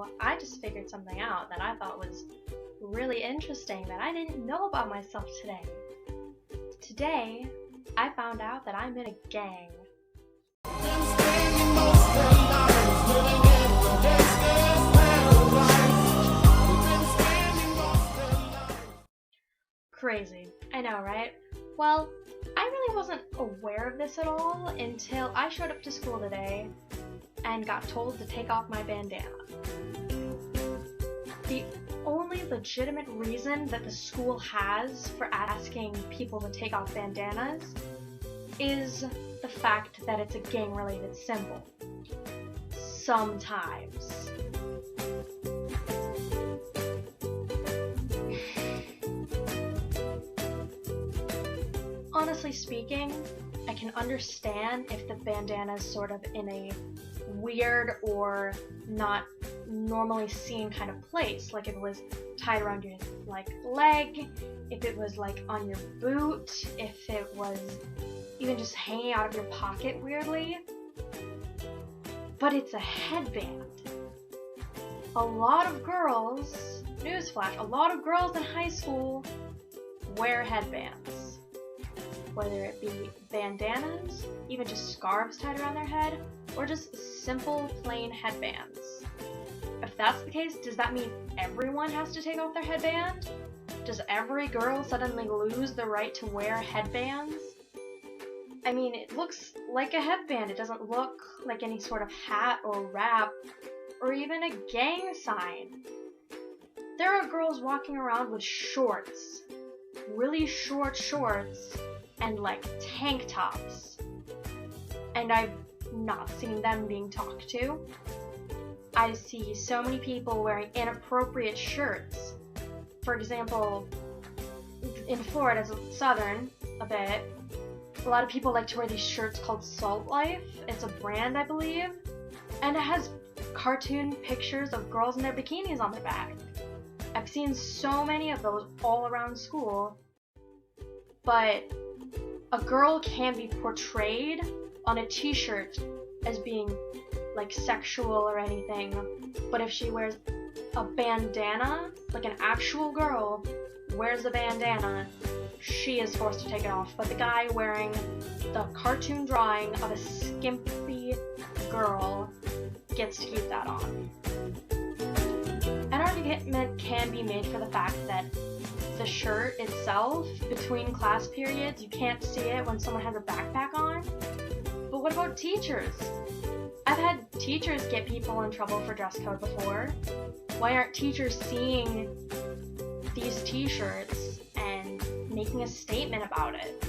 So I just figured something out that I thought was really interesting that I didn't know about myself today. Today, I found out that I'm in a gang. Crazy. I know, right? Well, I really wasn't aware of this at all until I showed up to school today and got told to take off my bandana. The only legitimate reason that the school has for asking people to take off bandanas is the fact that it's a gang-related symbol. Sometimes. Honestly speaking, I can understand if the bandana is sort of in a weird or not normally seen kind of place, like if it was tied around your leg, if it was on your boot, if it was even just hanging out of your pocket weirdly. But it's a headband. A lot of girls, newsflash, a lot of girls in high school wear headbands. Whether it be bandanas, even just scarves tied around their head, or just simple plain headbands. If that's the case, does that mean everyone has to take off their headband? Does every girl suddenly lose the right to wear headbands? I mean, it looks like a headband. It doesn't look like any sort of hat or wrap, or even a gang sign. There are girls walking around with shorts, really short shorts, and tank tops. And I've not seen them being talked to. I see so many people wearing inappropriate shirts. For example, in Florida, southern a bit, a lot of people like to wear these shirts called Salt Life. It's a brand, I believe, and it has cartoon pictures of girls in their bikinis on their back. I've seen so many of those all around school, but a girl can be portrayed on a t-shirt as being sexual or anything, but if she wears a bandana, an actual girl wears a bandana, she is forced to take it off. But the guy wearing the cartoon drawing of a skimpy girl gets to keep that on. An argument can be made for the fact that the shirt itself, between class periods, you can't see it when someone has a backpack on. But what about teachers? I've had teachers get people in trouble for dress code before. Why aren't teachers seeing these t-shirts and making a statement about it?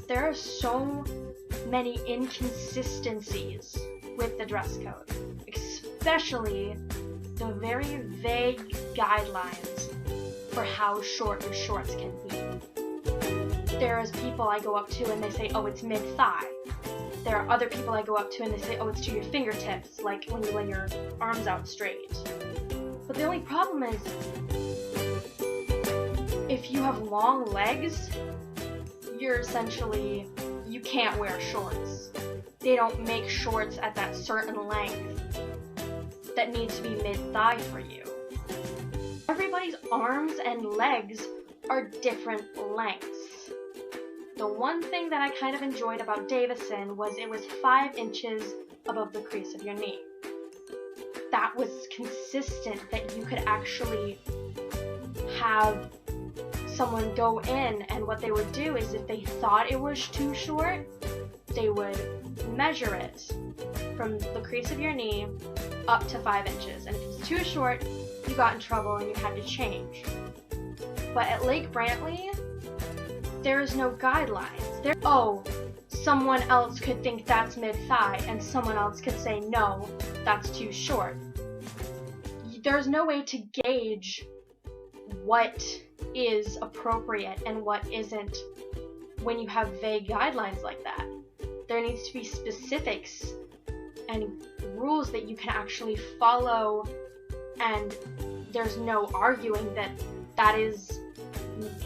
There are so many inconsistencies with the dress code, especially the very vague guidelines for how short your shorts can be. There is people I go up to and they say, oh, it's mid-thigh. There are other people I go up to and they say, oh, it's to your fingertips, like when you lay your arms out straight. But the only problem is, if you have long legs, you can't wear shorts. They don't make shorts at that certain length that needs to be mid-thigh for you. Everybody's arms and legs are different lengths. The one thing that I kind of enjoyed about Davison was it was 5 inches above the crease of your knee. That was consistent, that you could actually have someone go in, and what they would do is if they thought it was too short, they would measure it from the crease of your knee up to 5 inches. And if it was too short, you got in trouble and you had to change. But at Lake Brantley, there is no guidelines. Someone else could think that's mid-thigh and someone else could say, no, that's too short. There's no way to gauge what is appropriate and what isn't when you have vague guidelines like that. There needs to be specifics and rules that you can actually follow, and there's no arguing that that is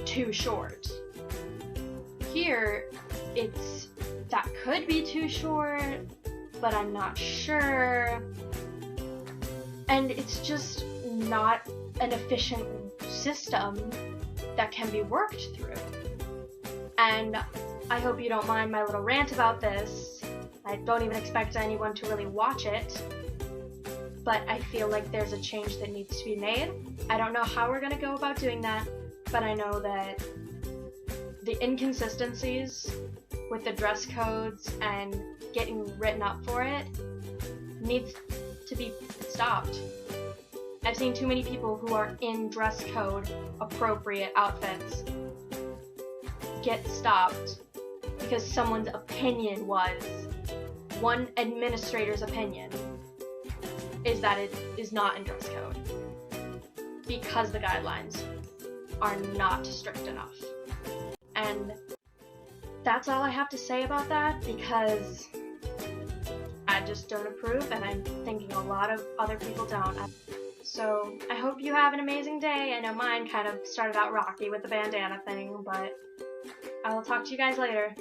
too short. Here, that could be too short, but I'm not sure. And it's just not an efficient system that can be worked through. And I hope you don't mind my little rant about this. I don't even expect anyone to really watch it, but I feel like there's a change that needs to be made. I don't know how we're going to go about doing that, but I know that the inconsistencies with the dress codes and getting written up for it needs to be stopped. I've seen too many people who are in dress code appropriate outfits get stopped because someone's opinion was, one administrator's opinion is that it is not in dress code because the guidelines are not strict enough. And that's all I have to say about that, because I just don't approve, and I'm thinking a lot of other people don't. So I hope you have an amazing day. I know mine kind of started out rocky with the bandana thing, but I will talk to you guys later.